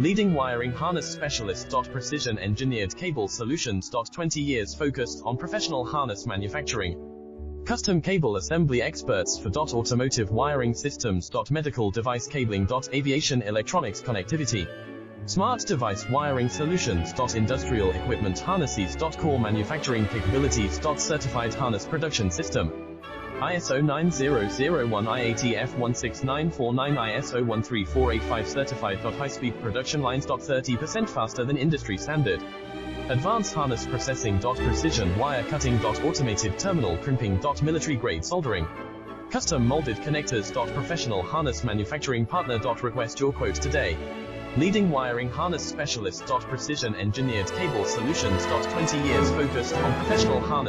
Leading wiring harness specialist. Precision engineered cable solutions. 20 years focused on professional harness manufacturing. Custom cable assembly experts for automotive wiring systems. Medical device cabling. Aviation electronics connectivity. Smart device wiring solutions. Industrial equipment harnesses. Core manufacturing capabilities. Certified harness production system. ISO 9001 IATF 16949 ISO 13485 certified. High-speed production lines. 30% faster than industry standard. Advanced harness processing. Precision wire cutting. Automated terminal crimping. Military grade soldering. Custom molded connectors. Professional harness manufacturing partner. Request your quote today. Leading wiring harness specialist. Precision engineered cable solutions. 20 years focused on professional harness